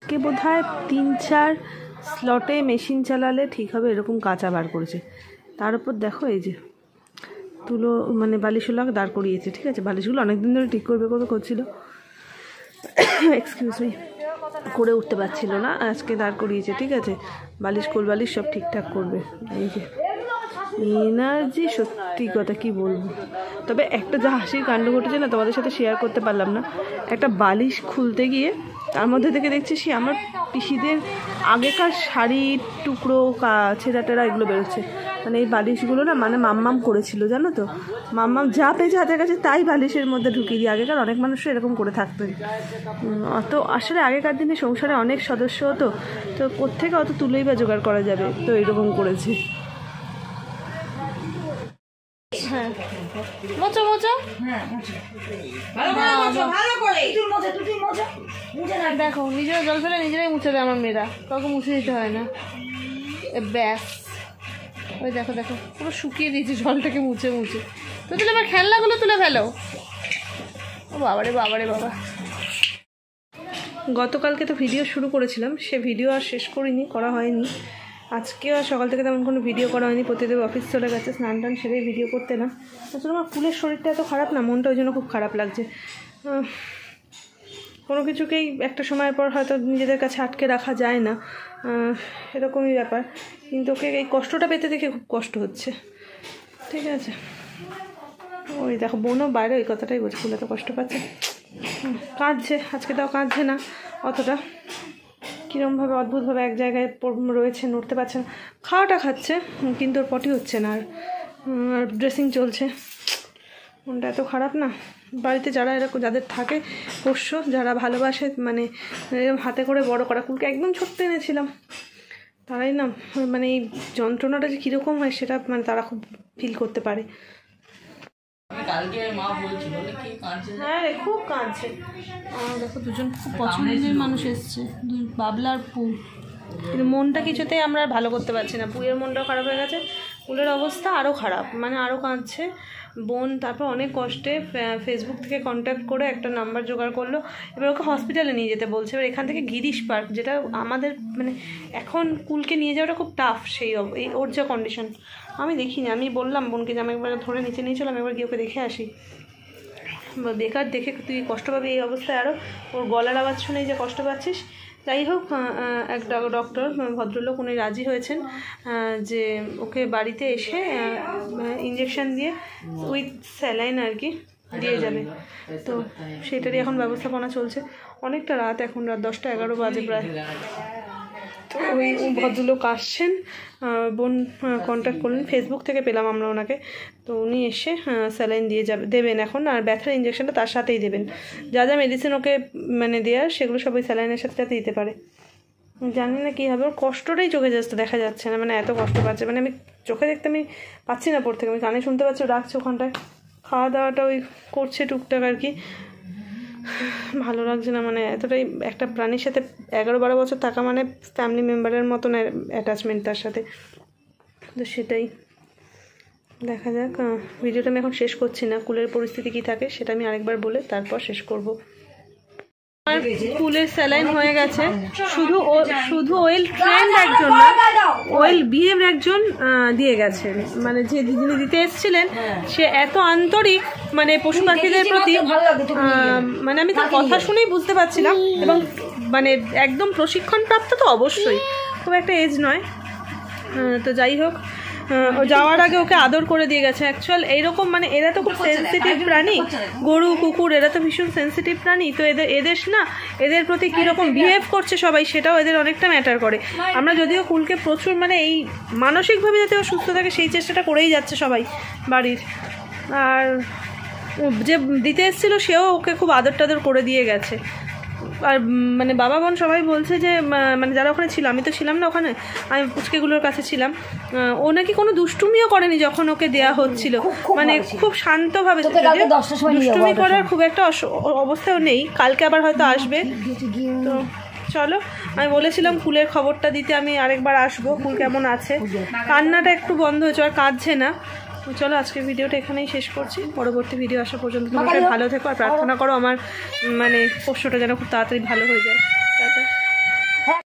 কে বোধহয় 3-4 স্লটে মেশিন চালালে ঠিক হবে এরকম কাঁচা বার করেছে। তার উপর দেখো এই যে তুলো মানে বালিশগুলো দাঁড় করিয়েছে, ঠিক আছে। বালিশগুলো অনেকদিন ধরে ঠিক করবে করছিল, এক্সকিউজ মি, করে উঠতে পারছিল না, আজকে দাঁড় করিয়েছে, ঠিক আছে। বালিশ কোল বালিশ সব ঠিকঠাক করবে। এই যে এনার্জি, সত্যি কথা কি বলবো। তবে একটা যা হাসির কাণ্ড ঘটেছে না, তোমাদের সাথে শেয়ার করতে পারলাম না। একটা বালিশ খুলতে গিয়ে তার মধ্যে থেকে দেখছি সে আমার পিসিদের আগেকার শাড়ির টুকরো ছেঁড়া টেরা এগুলো বেরোচ্ছে। মানে এই বালিশগুলো না মানে মাম্মাম করেছিল, জানো তো। মাম্মাম যা পেয়েছে হাতের কাছে তাই বালিশের মধ্যে ঢুকিয়ে দিয়ে, আগেকার অনেক মানুষও এরকম করে থাকতেন। অত আসলে আগেকার দিনে সংসারে অনেক সদস্য হতো, তো কোত্থেকে অত তুলোই বা জোগাড় করা যাবে, তো এরকম করেছে। হ্যাঁ মোচো মোচো, দেখো নিজেরা জল ফেলে নিজেরাই মুছে দেয় আমার মেয়েরা, কাউকে মুছে দিতে হয় না। ব্যাস ওই দেখো দেখো পুরো শুকিয়ে দিয়েছি জলটাকে মুছে মুছে। তো তাহলে আবার খেলনাগুলো তুলে ফেলো। ও বাবারে বাবারে বাবা। গতকালকে তো ভিডিও শুরু করেছিলাম, সে ভিডিও আর শেষ করা হয়নি। আজকেও আর সকাল থেকে তেমন কোনো ভিডিও করা হয়নি। প্রতিদিন অফিস চলে গেছে, স্নান টান সেরেই ভিডিও করতে না। আসলে আমার ফুলের শরীরটা এত খারাপ না, মনটা ওই জন্য খুব খারাপ লাগছে। কোনো কিছুকেই একটা সময়ের পর হয়তো নিজেদের কাছে আটকে রাখা যায় না, এরকমই ব্যাপার। কিন্তু ওকে এই কষ্টটা পেতে দেখে খুব কষ্ট হচ্ছে, ঠিক আছে। ওই দেখো বোনও বাইরে ওই কথাটাই বলছে, ফুল এত কষ্ট পাচ্ছে, কাঁদছে। আজকে তাও কাঁদছে না অতটা, কীরকমভাবে অদ্ভুতভাবে এক জায়গায় রয়েছে, নড়তে পারছে না। খাওয়াটা খাচ্ছে কিন্তু ওর পটি হচ্ছে না, আর ড্রেসিং চলছে। মনটা এত খারাপ না। বাড়িতে যারা এরকম যাদের থাকে পোষ্য, যারা ভালোবাসে, মানে এরকম হাতে করে বড় করা, কুলকে একদম ছোট্ট এনেছিলাম, তারাই না মানে এই যন্ত্রণাটা যে কীরকম হয় সেটা মানে তারা খুব ফিল করতে পারে। হ্যাঁ রে, খুব কাঁদছে। দেখো দুজন খুব পছন্দের মানুষ এসছে, বাবলা আর পু। কিন্তু মনটা কিছুতেই আমরা ভালো করতে পারছি না। পুয়ের মনটাও খারাপ হয়ে গেছে, পুলের অবস্থা আরও খারাপ, মানে আরও কাঁদছে। বোন তারপর অনেক কষ্টে ফেসবুক থেকে কন্ট্যাক্ট করে একটা নাম্বার জোগাড় করলো, এবার ওকে হসপিটালে নিয়ে যেতে বলছে। এবার এখান থেকে গিরিশ পার্ক, যেটা আমাদের মানে এখন কুলকে নিয়ে যাওয়াটা খুব টাফ, এই ওর যা কন্ডিশন। আমি দেখিনি, আমি বললাম বোনকে যে আমি একবার ধরে নিচে নিয়ে চলাম, একবার গিয়ে ওকে দেখে আসি। বেকার দেখে তুই কষ্ট পাবি এই অবস্থায়, আরও ওর গলার আওয়াজ শুনেই যে কষ্ট পাচ্ছিস। যাই হোক, এক ডক্টর ভদ্রলোক উনি রাজি হয়েছেন যে ওকে বাড়িতে এসে ইঞ্জেকশন দিয়ে উইথ স্যালাইন আর কি দিয়ে যাবে। তো সেটারই এখন ব্যবস্থাপনা চলছে। অনেকটা রাত, এখন রাত 10টা-11 বাজে প্রায়। তো ওই ভদ্রলোক আসছেন, বোন কন্ট্যাক্ট করলেন, ফেসবুক থেকে পেলাম আমরা ওনাকে। তো উনি এসে স্যালাইন দিয়ে দেবেন এখন, আর ব্যথার ইঞ্জেকশনটা তার সাথেই দেবেন। যা যা মেডিসিন ওকে মানে দেওয়ার সেগুলো সবাই স্যালাইনের সাথে সাথে দিতে পারে। জানি না কী হবে, ওর কষ্টটাই চোখে দেখা যাচ্ছে না, মানে এত কষ্ট পাচ্ছে। মানে আমি চোখে দেখতে আমি পাচ্ছি না পর থেকে, আমি কানে শুনতে পাচ্ছি ডাকছে ওখানটায়। খাওয়া দাওয়াটা ওই করছে টুকটাক আর কি, ভালো লাগছে না। মানে এতটাই একটা প্রাণীর সাথে 11-12 বছর থাকা মানে ফ্যামিলি মেম্বারের মতন অ্যাটাচমেন্ট তার সাথে। তো সেটাই দেখা যাক। ভিডিওটা আমি এখন শেষ করছি না, কুলের পরিস্থিতি কী থাকে সেটা আমি আরেকবার বলে তারপর শেষ করব। আমার কুলের স্যালাইন হয়ে গেছে, শুধু ওয়েল ট্রেন্ড একজন না, ওয়েল বিহেভ একজন দিয়ে গেছেন। মানে যে যিনি দিতে এসেছিলেন সে এত আন্তরিক, মানে পশু পাখিদের প্রতি, মানে আমি তার কথা শুনেই বুঝতে পারছিলাম। এবং মানে একদম প্রশিক্ষণপ্রাপ্ত তো অবশ্যই, খুব একটা এজ নয়। তো যাই হোক, ও যাওয়ার আগে ওকে আদর করে দিয়ে গেছে। অ্যাকচুয়াল এইরকম মানে এরা তো খুব সেন্সিটিভ প্রাণী, গরু কুকুর এরা তো ভীষণ সেন্সিটিভ প্রাণী। তো এদের না, এদের প্রতি কীরকম বিহেভ করছে সবাই সেটাও এদের অনেকটা ম্যাটার করে। আমরা যদিও কুলকে প্রচুর মানে এই মানসিকভাবে যাতে ও সুস্থ থাকে সেই চেষ্টাটা করেই যাচ্ছে সবাই বাড়ির। আর যে দিতে এসেছিলো সেও ওকে খুব আদর টাদর করে দিয়ে গেছে। আর মানে বাবা বোন সবাই বলছে যে মানে যারা ওখানে ছিল, আমি তো ছিলাম না ওখানে, আমি পুচকেগুলোর কাছে ছিলাম, ও নাকি কোনো দুষ্টুমিও করেনি যখন ওকে দেয়া হচ্ছিল। মানে খুব শান্তভাবে, দুষ্টুমি করার খুব একটা অবস্থাও নেই। কালকে আবার হয়তো আসবে। তো চলো, আমি বলেছিলাম কুলের খবরটা দিতে আমি আরেকবার আসবো, কুল কেমন আছে। কান্নাটা একটু বন্ধ হয়েছে, আর কাঁদছে না। চলো আজকের ভিডিওটা এখানেই শেষ করছি। পরবর্তী ভিডিও আসা পর্যন্ত তোমরা ভালো থেকো, আর প্রার্থনা করো আমার মানে পোষ্যটা যেন খুব তাড়াতাড়ি ভালো হয়ে যায়। টাটা।